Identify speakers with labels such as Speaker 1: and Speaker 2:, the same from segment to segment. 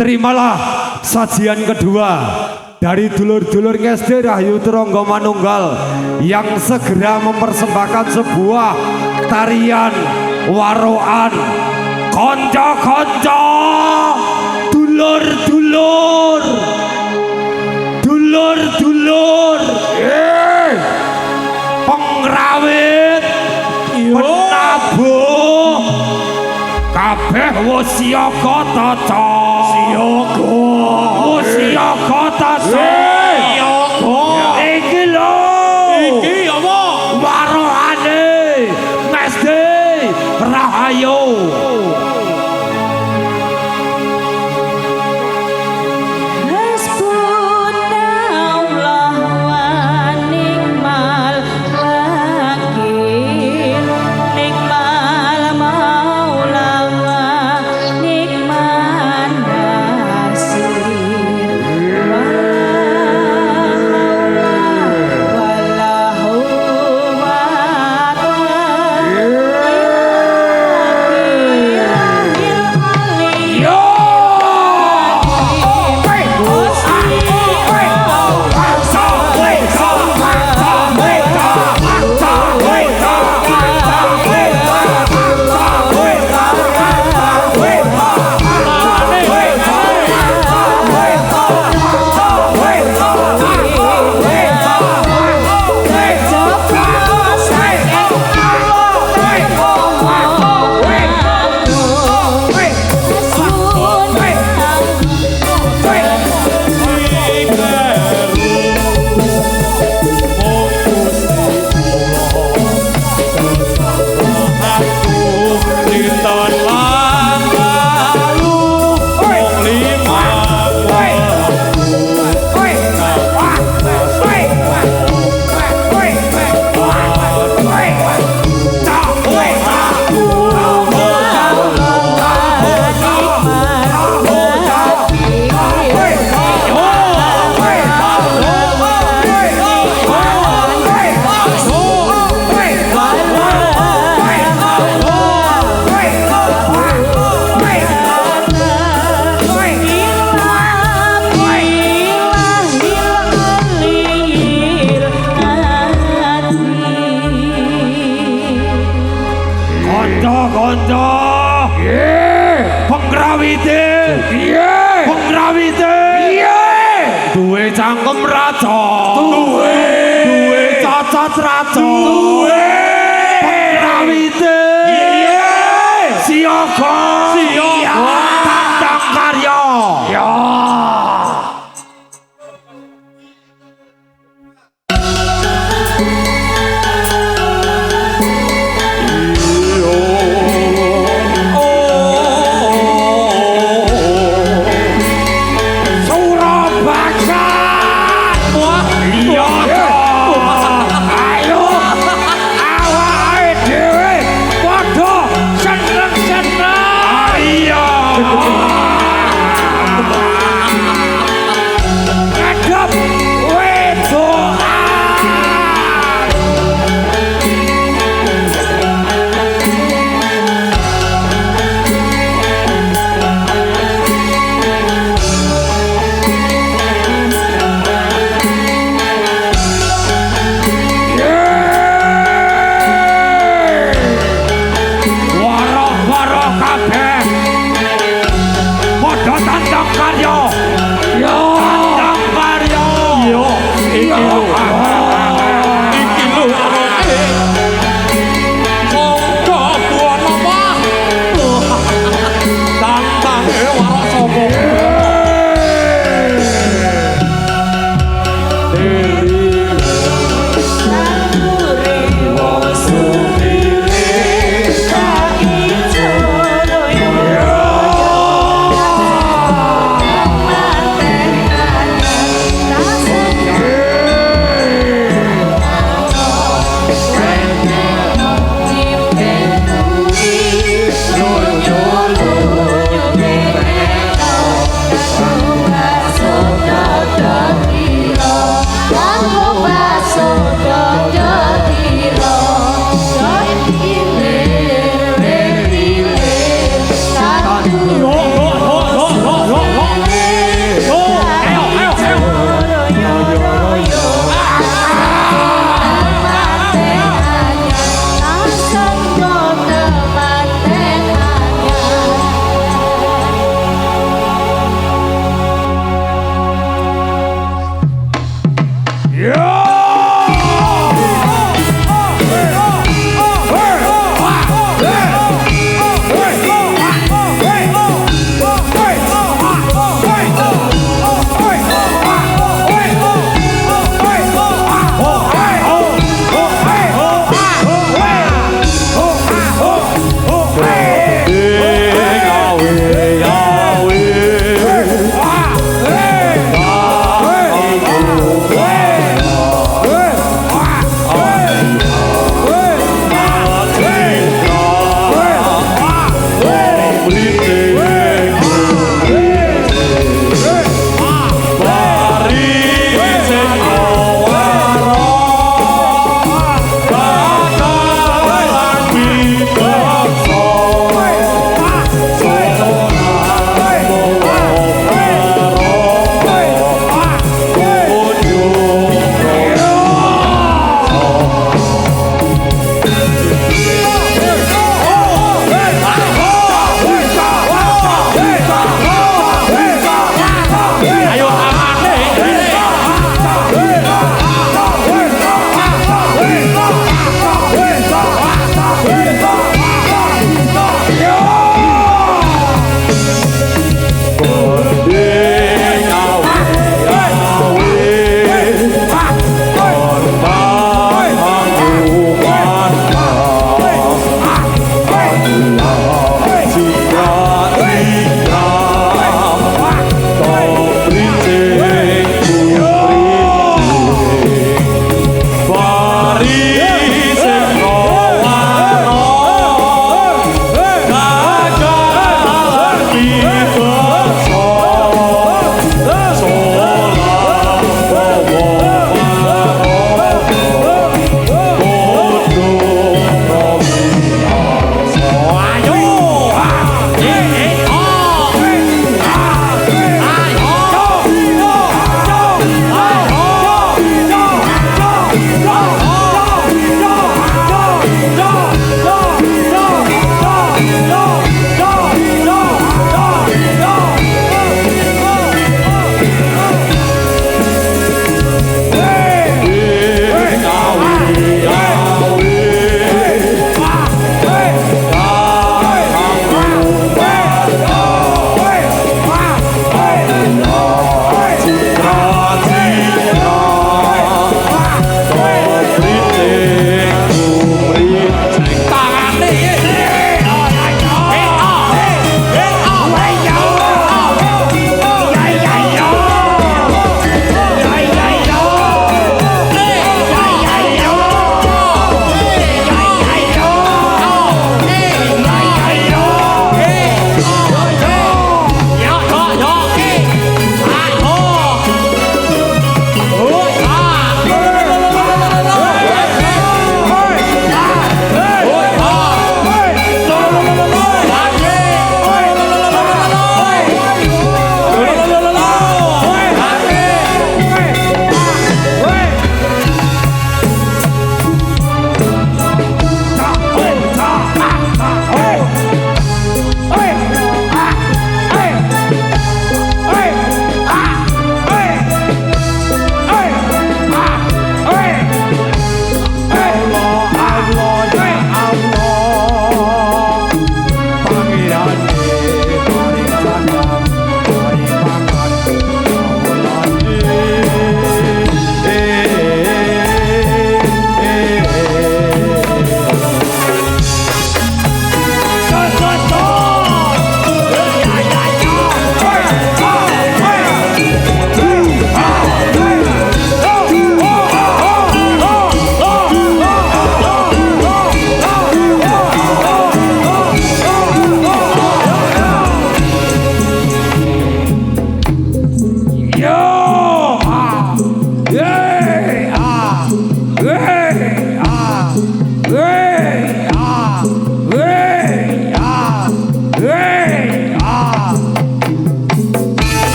Speaker 1: Terimalah sajian kedua dari dulur-dulur Ngesti Rahayu Tronggo Manunggal yang segera mempersembahkan sebuah tarian waroan. Konco-konco, dulur-dulur, dulur-dulur, pengrawit, penabuh, kabeh wis siaga tata. Siaga tata. Iki lho. Iki apa? Waroane Ngesti Rahayu. Duwe cangkem raja, duwe cacat raja, duwe pengrawite, siaga tandang karya.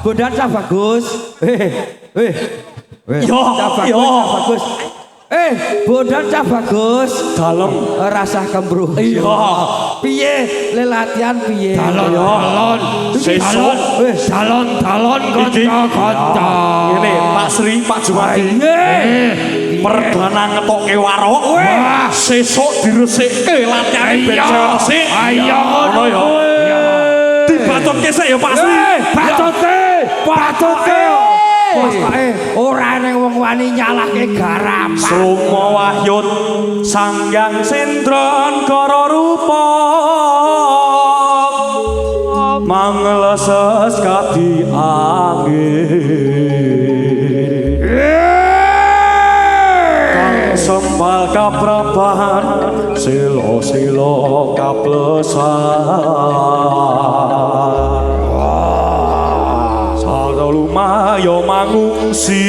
Speaker 1: Godan Cah Bagus. Bagus. Bodan Cah Bagus.
Speaker 2: Dalem
Speaker 1: rasah kembruh.
Speaker 2: Iya.
Speaker 1: Piye lelatihan piye?
Speaker 2: Dalon. Sesuk
Speaker 1: Dalon kanca-kanca.
Speaker 2: Ngene Pak Sri, Pak Jumadi. Perdana ngetokke warok. Sesuk diresike latihane becel resik.
Speaker 1: Ayo ngono ya.
Speaker 2: Dibatutke sik ya Pak Sri.
Speaker 1: Batute. Ora ning wong wani nyalahke garam.
Speaker 2: Suma wahyut Sanghyang Sendron Kara rupa mangleses kadi angin. Kang sembal kaprabahan silo-silo kaplesan. Lumayo mangungsi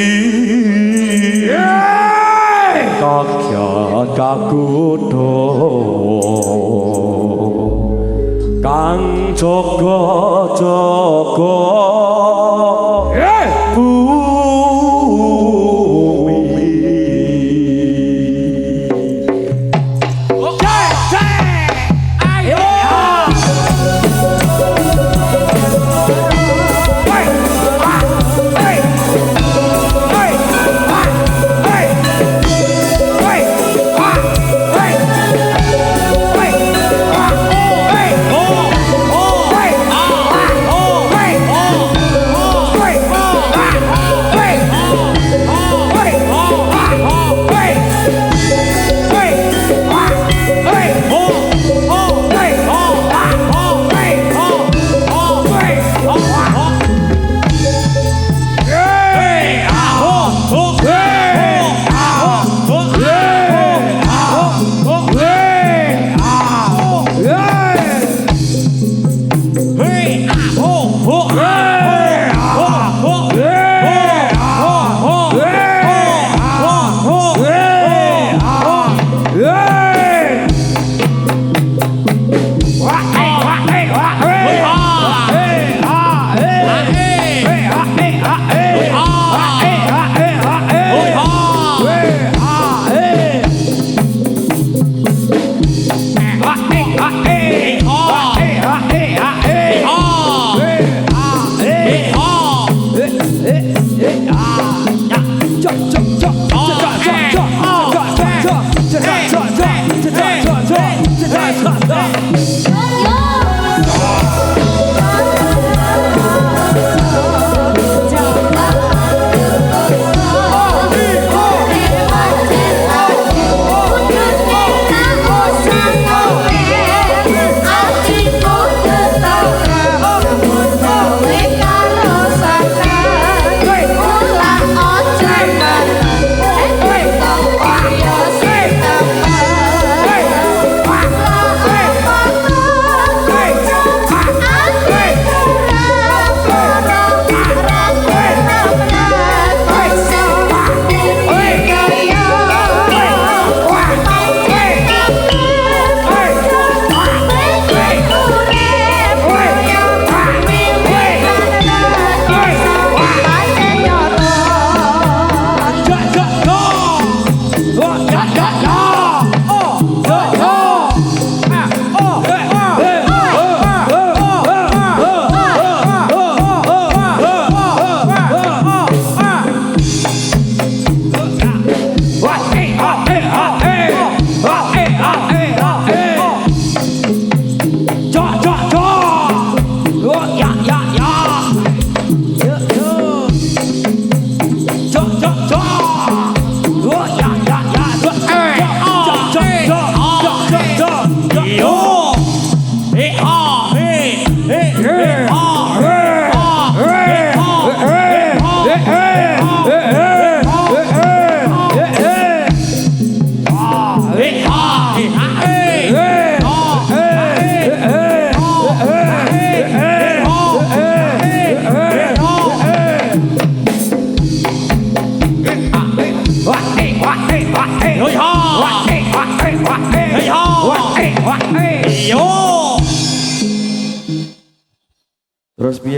Speaker 2: kakyat kakudo kang jogo-jogo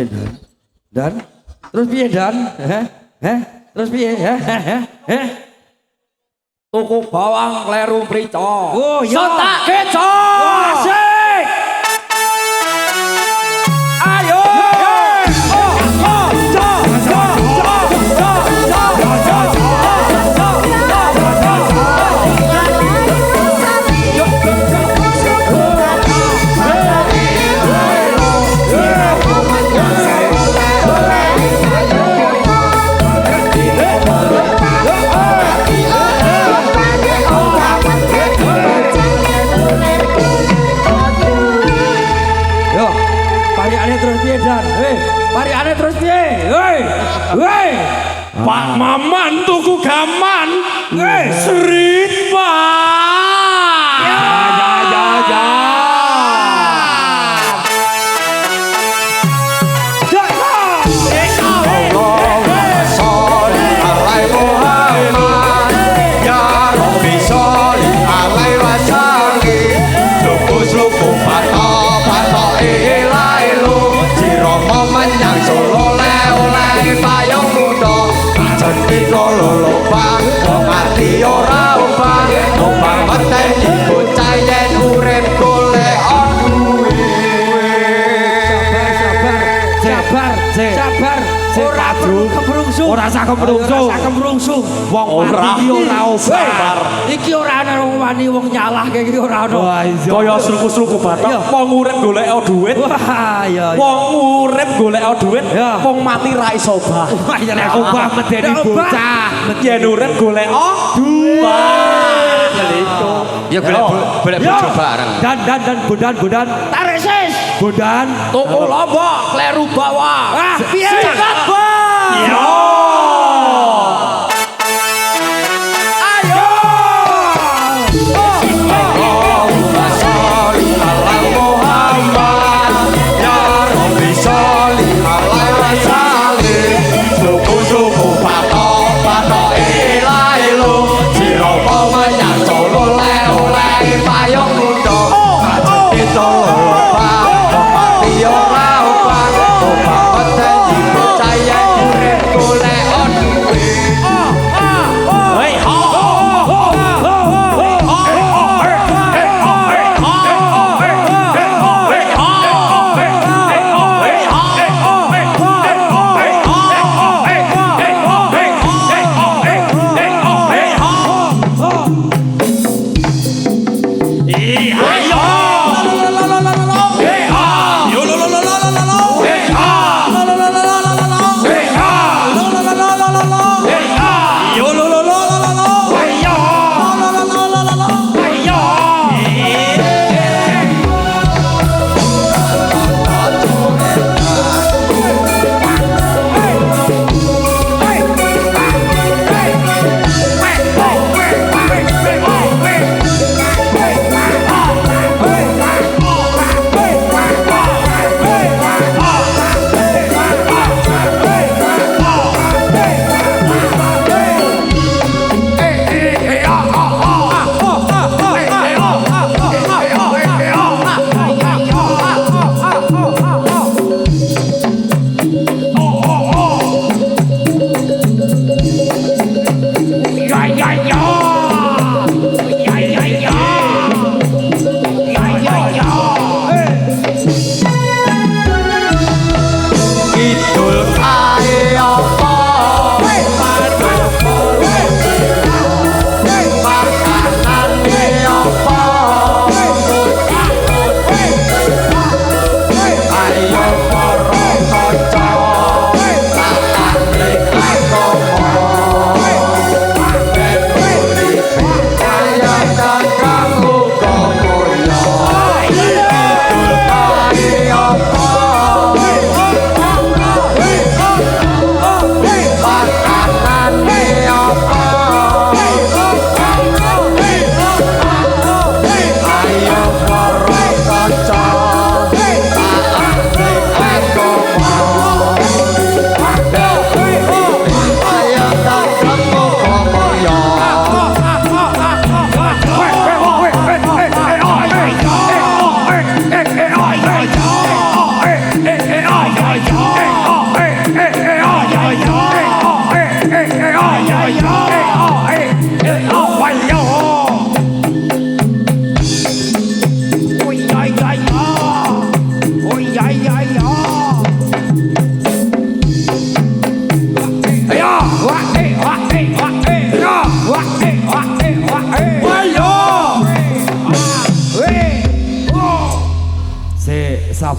Speaker 1: piye Dan? Terus piye Dan? Terus piye?
Speaker 3: Tuku bawang kleru mrica.
Speaker 1: Oh iya.
Speaker 3: Setak keco.
Speaker 1: Asik.
Speaker 3: Ayo.
Speaker 1: Parikane terus piye? Hei.
Speaker 2: Pak Maman tuku gaman. Srit Pak.
Speaker 1: Ya. Ora sak kemrungsung. Wong
Speaker 2: ora sabar.
Speaker 1: Iki ora ana wong wani wong nyalahke iki ora ana.
Speaker 2: Kaya sluku-sluku batok wong urip golek dhuwit.
Speaker 1: Wah, iya.
Speaker 2: Wong urip golek dhuwit, wong mati ra iso obah.
Speaker 1: Wah, ya nek obah medeni bocah.
Speaker 2: Yen urip golek
Speaker 3: Ya golek bojo bareng.
Speaker 1: Dan Bondan. Tarik sis. Bondan.
Speaker 3: Tuku lombok kleru bawang.
Speaker 1: Ah, piye?
Speaker 3: Cekat, Bang.
Speaker 2: Yo.
Speaker 4: Golek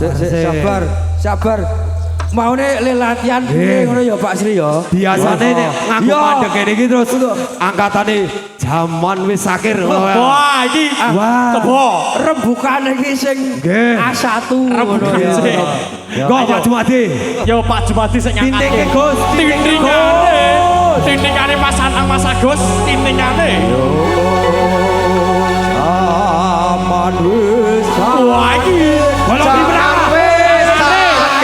Speaker 1: Sabar, sabar. Maune le latihan piye ngono ya Pak Sri ya.
Speaker 4: Biasane nek ngaku mandeg kene iki terus angkatane jaman wis akhir.
Speaker 2: Wah, iki kebo.
Speaker 1: Rembukan iki sing
Speaker 4: Nggih.
Speaker 1: A1 ngono ya.
Speaker 4: Kok Pak Jumadi?
Speaker 2: Ya Pak Jumadi sing nyangkake.
Speaker 4: Tintinge Gus,
Speaker 2: Tintingane. Tintingane Mas Anang Mas Agus, tintingane.
Speaker 1: Aman wis.
Speaker 2: Wah, iki
Speaker 4: Bolong Ibra.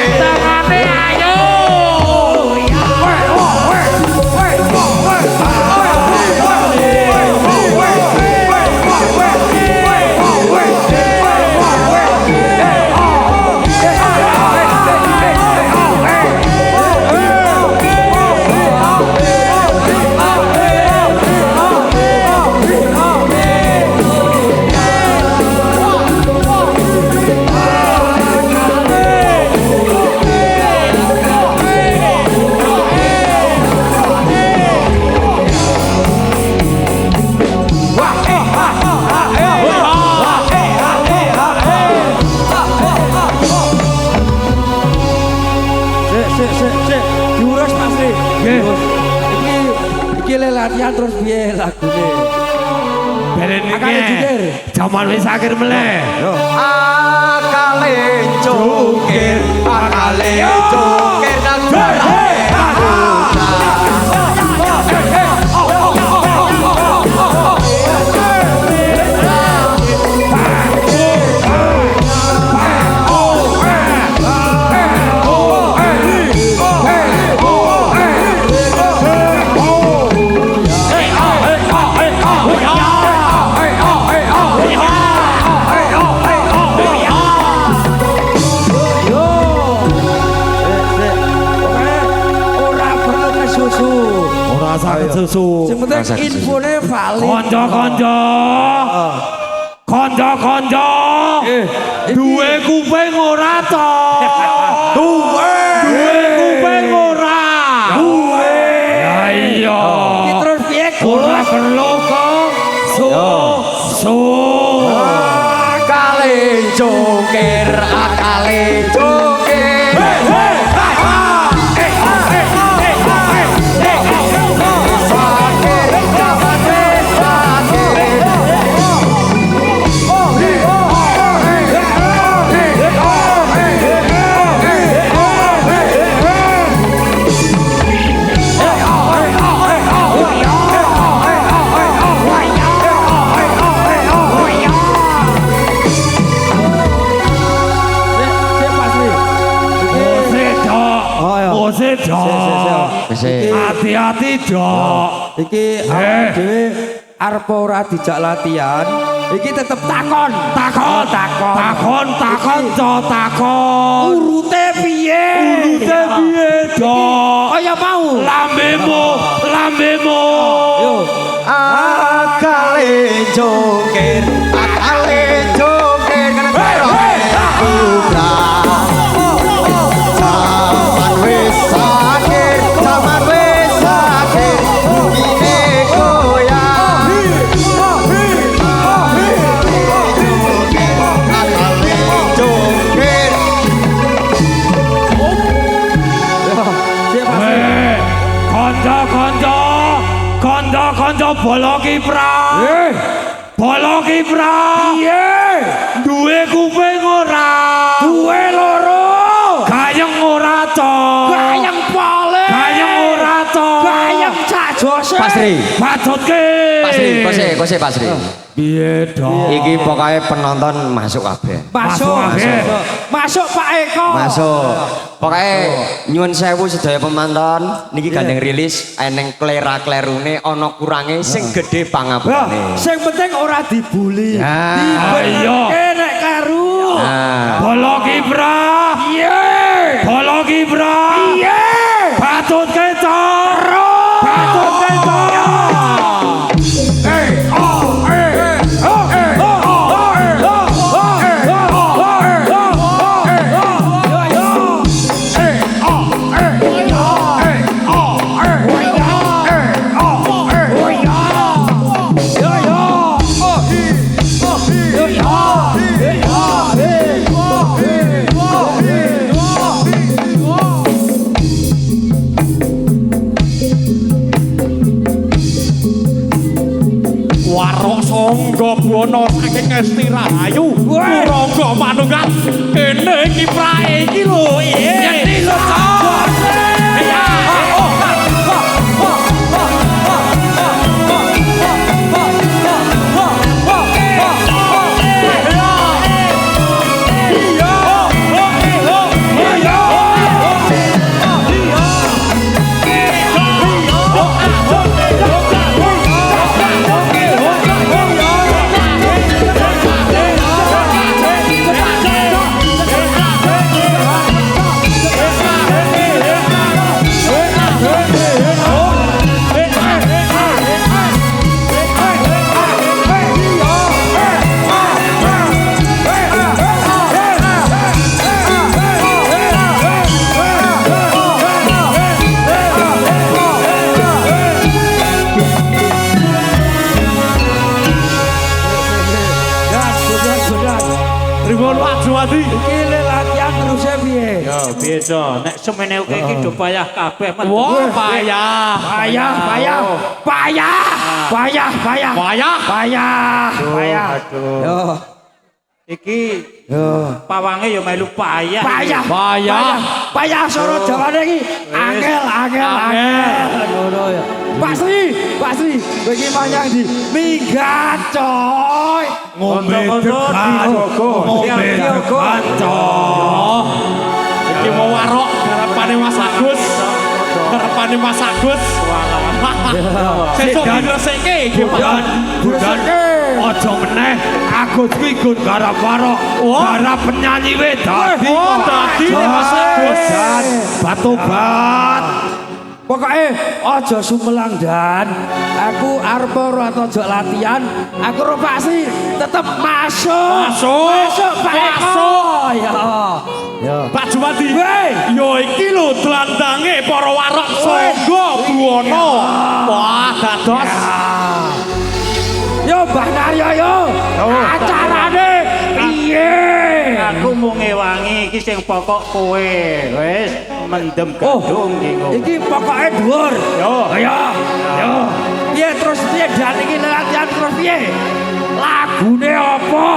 Speaker 2: tangane ayo.
Speaker 1: Sik. Diurus Pak Sri.
Speaker 4: Nggih.
Speaker 1: Iki le latihan terus piye lagune?
Speaker 4: Beren
Speaker 1: Akale
Speaker 4: iki.
Speaker 1: jikir.
Speaker 4: Jaman wis akhir meneh.
Speaker 1: Yo.
Speaker 3: Akale cukir, akale cukir nang
Speaker 1: Ora
Speaker 4: Sakit susu.
Speaker 1: Sing penting infone valid.
Speaker 4: Konco-konco. Konco-konco. Duwe kuping ora to. Duwe kuping ora. Duwe. Ya iya.
Speaker 1: Iki terus piye?
Speaker 4: Ora perlu kok. Su.
Speaker 3: akale cukir, akale cukir.
Speaker 4: Hati-hati dok.
Speaker 1: Iki awake dhewe arep ora dijak latihan, iki tetep takon.
Speaker 4: Takon.
Speaker 1: Urute piye?
Speaker 4: Dok.
Speaker 1: Kaya mau.
Speaker 4: Lambemu.
Speaker 1: Yo.
Speaker 3: Akale cukir, akale cukir. Zaman wis akhir, zaman wis akhir. Kine goyang. Akale cukir.
Speaker 1: Siapa sih?
Speaker 4: Konco bola kiprah. Bola kiprah. Duwe kuping ora.
Speaker 1: Duwe loro.
Speaker 4: Gayeng ora to.
Speaker 1: Gayeng pole.
Speaker 4: Gayeng ora to.
Speaker 1: Gayeng cak jose.
Speaker 3: Pasri,
Speaker 4: Patutke.
Speaker 3: Pasri, Pasri.
Speaker 4: Piye dok?
Speaker 3: Iki pokoknya penonton masuk kabeh.
Speaker 1: Masuk. Masuk Pak Eko.
Speaker 3: Masuk. Pokoknya nyuwun sewu sedaya pemantauan niki gandeng rilis eneng klera-klerune ana kurange sing gedhe pangapane.
Speaker 1: Sing penting ora dibuli.
Speaker 4: Ayo.
Speaker 1: Nek karu.
Speaker 3: Nah,
Speaker 4: Bola kiprah. Bola kiprah. Patutke to. Patutke to.
Speaker 2: warok sangga buana saking Esti Rahayu Rangga Manunggal kene iki prae iki lho iki lho
Speaker 5: Beda, nek semene iki do payah kabeh men.
Speaker 2: Wah, payah.
Speaker 1: Yo.
Speaker 5: Iki
Speaker 1: Yo.
Speaker 5: pawange ya melu payah.
Speaker 1: Payah soro Jawane iki angel. Ngono ya. Pak Sri, kowe iki manyang di minggat coy.
Speaker 2: Ngombe iki mau warok garapane Mas Agus. Sesuk diresike iki Budan. Aja meneh Agus kuwi gun garap warok. Garap penyanyi wedok. Dadi Mas Agus. Batobat.
Speaker 1: Pokoknya aja sumelang dan aku arep ora aja latihan, aku ro pasti tetep masuk Pak Eko. Ya.
Speaker 2: Pak Jumadi. Yo iki lho dlandange para warok sangga buana. Wah, dados.
Speaker 1: Yo Mbah Naryo yo. Acarane piye?
Speaker 5: Aku mau ngewangi iki sing pokok kowe. Wis mendem gandung
Speaker 1: iki pokoke dhuwur.
Speaker 5: Yo.
Speaker 1: Piye terus piye dan iki latihan terus piye? Lagune apa?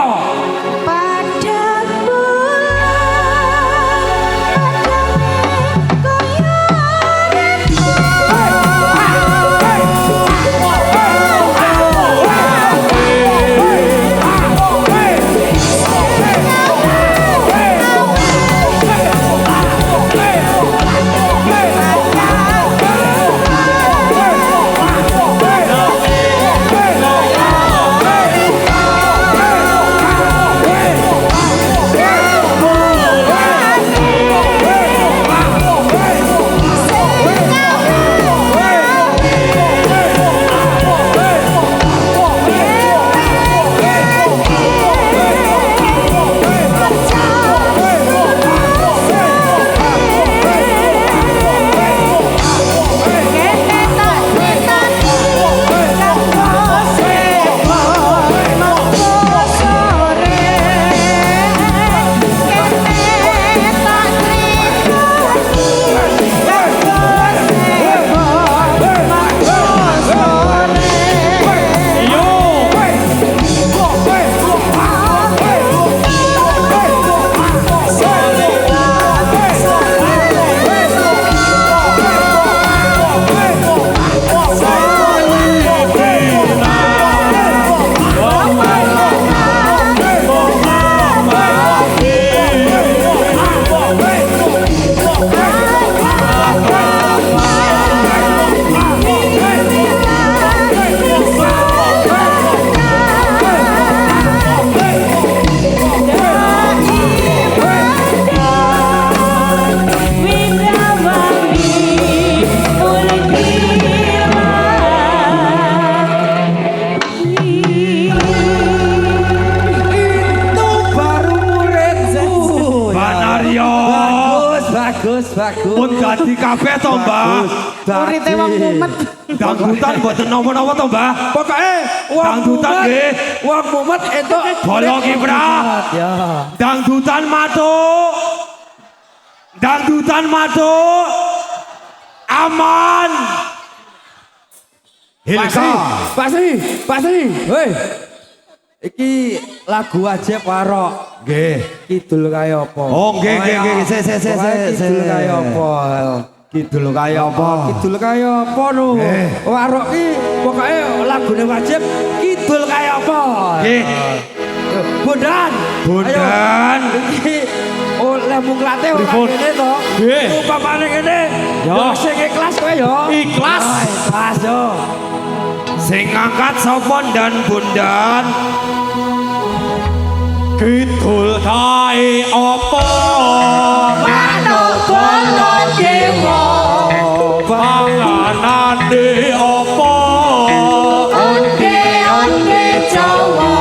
Speaker 1: bagus.
Speaker 2: Pun dadi kabeh to, Mbah.
Speaker 1: Urite wong mumet.
Speaker 2: Dangdutan mboten napa-napa to, Mbah.
Speaker 1: Pokoke wong
Speaker 2: dangdutan nggih.
Speaker 1: Wong mumet entuk
Speaker 2: bola kiprah.
Speaker 1: Ya.
Speaker 2: Dangdutan matuk. Dangdutan matuk. Aman.
Speaker 4: Hilka.
Speaker 1: Pasri. Woi. Iki lagu wajib warok.
Speaker 4: Nggih.
Speaker 1: Kidul kaya apa?
Speaker 4: Oh, nggih.
Speaker 1: Kidul kaya apa?
Speaker 4: Kidul kaya apa?
Speaker 1: Kidul kaya apa no? Warok ki pokoke lagune wajib kidul kaya apa?
Speaker 4: Nggih.
Speaker 1: Bondan.
Speaker 4: Bondan.
Speaker 1: Iki oleh muklate ora ngene to.
Speaker 2: Nggih.
Speaker 1: Upamane ngene. Yo sing ikhlas kowe yo.
Speaker 2: Ikhlas.
Speaker 1: Ikhlas yo.
Speaker 4: Sing ngangkat sapa dan Bondan?
Speaker 2: Kidul kae apa?
Speaker 1: Manuk bolo dewa.
Speaker 2: Panganane apa?
Speaker 6: Onde Jawa,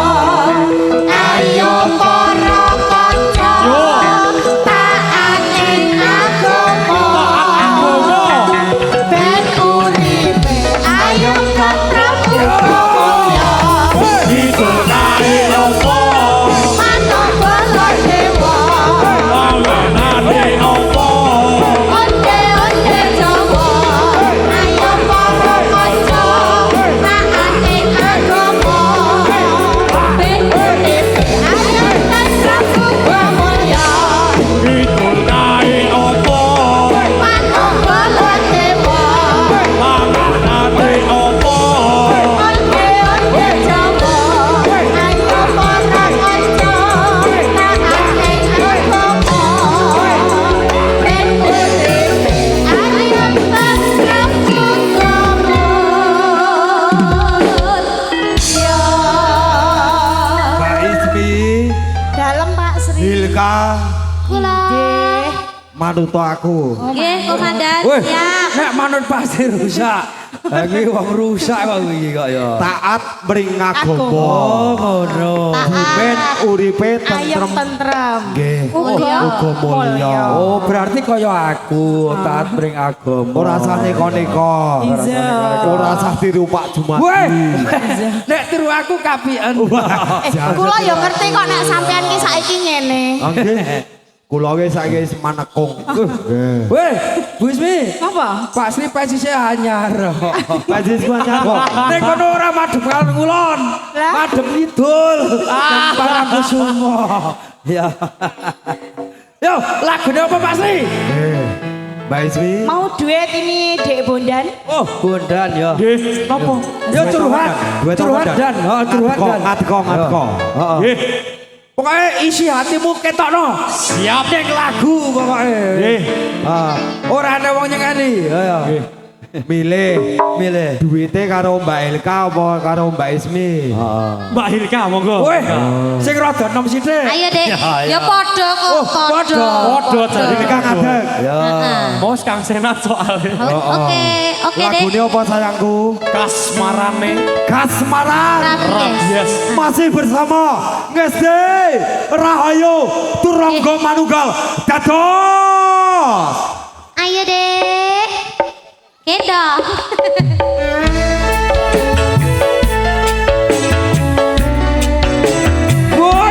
Speaker 6: ayo para kanca, taating agama, ben uripe, ayo Prabu Mulya.
Speaker 2: Kidul kae apa?
Speaker 6: Manuk bala dewa,
Speaker 2: Panganane apa?
Speaker 6: onde Jawa, ayo para kanca, taating agama, ben uripe, ayo Prabu Mulya.
Speaker 2: Kidul kae apa?
Speaker 6: Manuk bala dewa,
Speaker 2: Panganane apa?
Speaker 6: onde Jawa, ayo para kanca, taating agama, ben uripe, ayo Prabu Mulya.
Speaker 4: Mbak Ismi,
Speaker 6: Dalem Pak Sri.
Speaker 4: Hilka,
Speaker 6: Kula.
Speaker 4: manuto aku.
Speaker 6: Nggih, Komandan.
Speaker 1: Woi,
Speaker 6: Siap.
Speaker 1: nek manut pasti rusak. Ha iki wong rusak kok iki kok ya.
Speaker 4: Taat bring agama.
Speaker 1: Oh, ngono.
Speaker 4: Ben uripe
Speaker 6: Ayem
Speaker 4: tentrem.
Speaker 6: tentrem.
Speaker 4: Nggih.
Speaker 6: Mulya.
Speaker 4: Uga mulya.
Speaker 1: Oh, berarti kaya aku taat bring agama.
Speaker 4: Ora sah neka-neka. Ora sah tiru Pak Jumat.
Speaker 1: Woi, nek tiru aku kapien.
Speaker 6: Kula ya ngerti kok nek sampean ki saiki ngene.
Speaker 4: Nggih. Kula wis saiki wis manekung. Nggih.
Speaker 1: Woi, Bu Ismi.
Speaker 6: Apa?
Speaker 1: Pak Sri pesise anyar.
Speaker 4: Pajis banyak kok.
Speaker 1: Nek kono ora madhep kalon kulon.
Speaker 6: Lah?
Speaker 1: Madhep kidul. Paraku sumo. Ya. Yo, lagune apa Pak Sri?
Speaker 4: Mbak Ismi.
Speaker 6: Mau duet ini Dek Bondan?
Speaker 1: Oh, Bondan ya.
Speaker 2: Nggih, napa?
Speaker 1: Yo curhat.
Speaker 4: Duet
Speaker 1: Curhat
Speaker 4: Bondan.
Speaker 1: dan, oh curhat dan.
Speaker 4: Ngatko.
Speaker 1: Heeh.
Speaker 2: Nggih.
Speaker 1: Pokoknya isi hatimu ketokno.
Speaker 2: Siap.
Speaker 1: Nek lagu pokoknya.
Speaker 2: Nggih.
Speaker 1: Ora ana wong nyengani. Ayo.
Speaker 4: Milih.
Speaker 1: Milih.
Speaker 4: Duite karo Mbak Hilka apa karo Mbak Ismi?
Speaker 2: Mbak Hilka monggo.
Speaker 1: Weh, sing rada nom sithik.
Speaker 6: Ayo Dek. Ya padha kok,
Speaker 1: Oh,
Speaker 6: padha.
Speaker 2: Padha jadi
Speaker 4: Hilka ngadeg.
Speaker 1: Ya.
Speaker 2: Mos Kang Senat soalnya.
Speaker 6: Oke, oke Dek.
Speaker 4: Lagune apa sayangku?
Speaker 2: Kasmarane
Speaker 4: Kasmaran.
Speaker 2: Rabies.
Speaker 4: Masih bersama Ngesti Rahayu Turangga Manunggal dados.
Speaker 6: Ayo Dek. Gendong.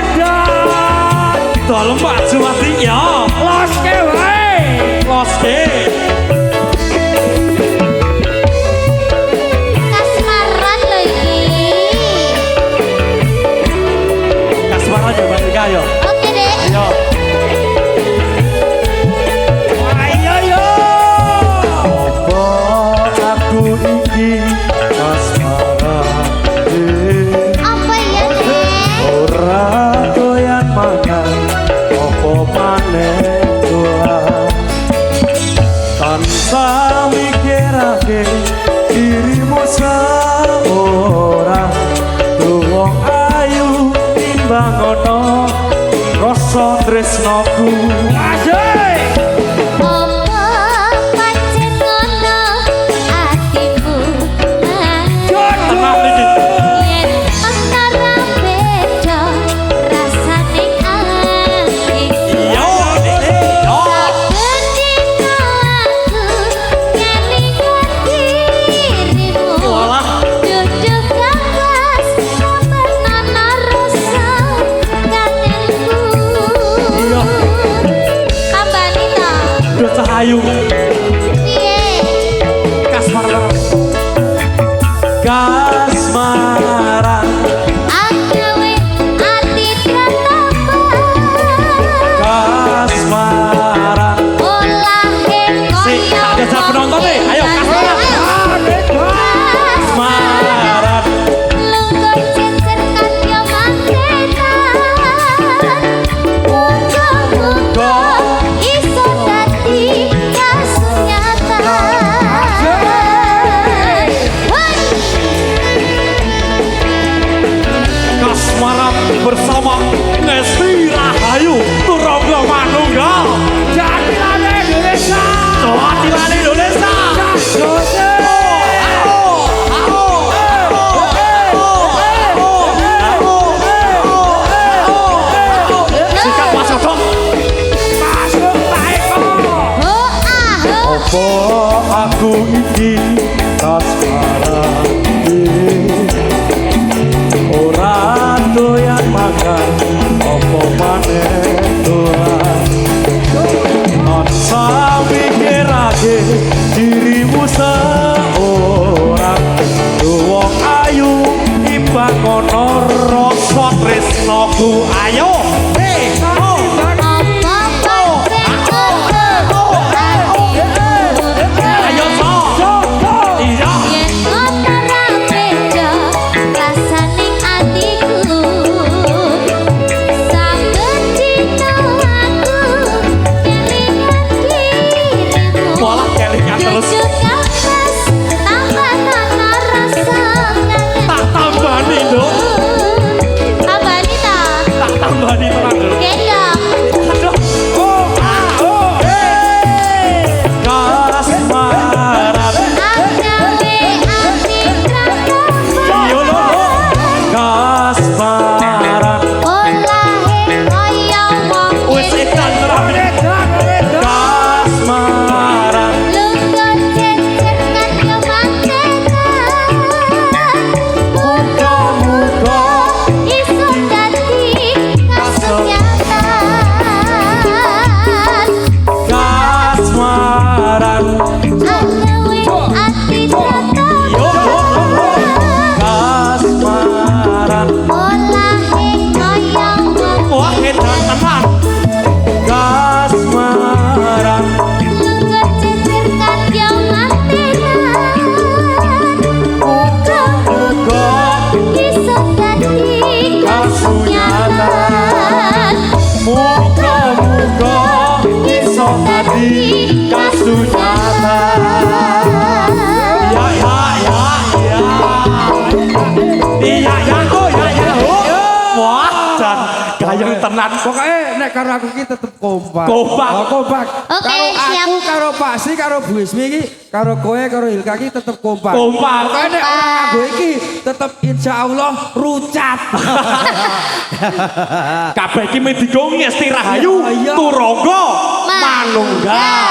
Speaker 1: Bondan.
Speaker 2: Dalem Pak Jumati ya.
Speaker 1: Loske wae.
Speaker 2: Loske.
Speaker 6: Kasmaran lho iki.
Speaker 2: Kasmarane Mbak Hilka ya.
Speaker 6: Oke Dek.
Speaker 2: Ayo.
Speaker 1: Ayo yo.
Speaker 2: Aku iki kasmarane.
Speaker 6: Apa ya Dek?
Speaker 2: Ora doyan mangan apa maneh dolan. Tanpa mikirake dirimu seorang wong ayu timbang ono rasa tresnoku.
Speaker 1: Asik.
Speaker 6: Apa pancen ngono atimu?
Speaker 2: Tenang iki.
Speaker 6: Yen antara beda rasane ati.
Speaker 2: Iya, iya.
Speaker 6: Ketika aku kelingan dirimu,
Speaker 2: Walah.
Speaker 6: duduk gagas menanar rasa kangenku.
Speaker 2: Iya. bersama Ngesti Rahayu Turangga Manunggal
Speaker 1: Jatilane Indonesia.
Speaker 2: Jatilane Indonesia. Sikap Mas Odong.
Speaker 1: Masuk Pak Eko.
Speaker 2: Apa aku iki kasmaran ora doyan makan apa maneh dolan Ansa mikirake dirimu seorang wong ayu imbang ono rasa tresnaku ayo tenan
Speaker 1: Pokoknya nek karo aku ki tetep kompak.
Speaker 2: Kompak.
Speaker 1: Oh, kompak.
Speaker 6: Oke,
Speaker 1: Karo
Speaker 6: siap.
Speaker 1: aku karo Pak Sri karo Bu Ismi ki karo kowe karo Hilka ki tetep kompak.
Speaker 2: Kompak.
Speaker 1: Pokoknya nek orang nganggo iki tetep insyaallah rucat.
Speaker 2: kabeh iki medigo Ngesti Rahayu
Speaker 1: Iya.
Speaker 2: Turangga Manunggal.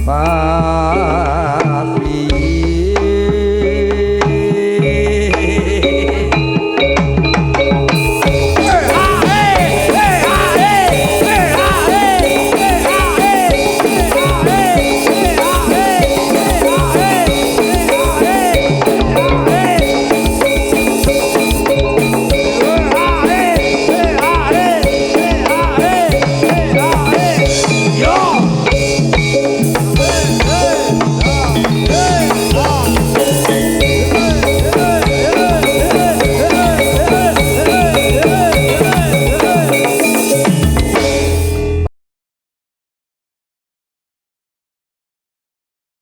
Speaker 1: Pak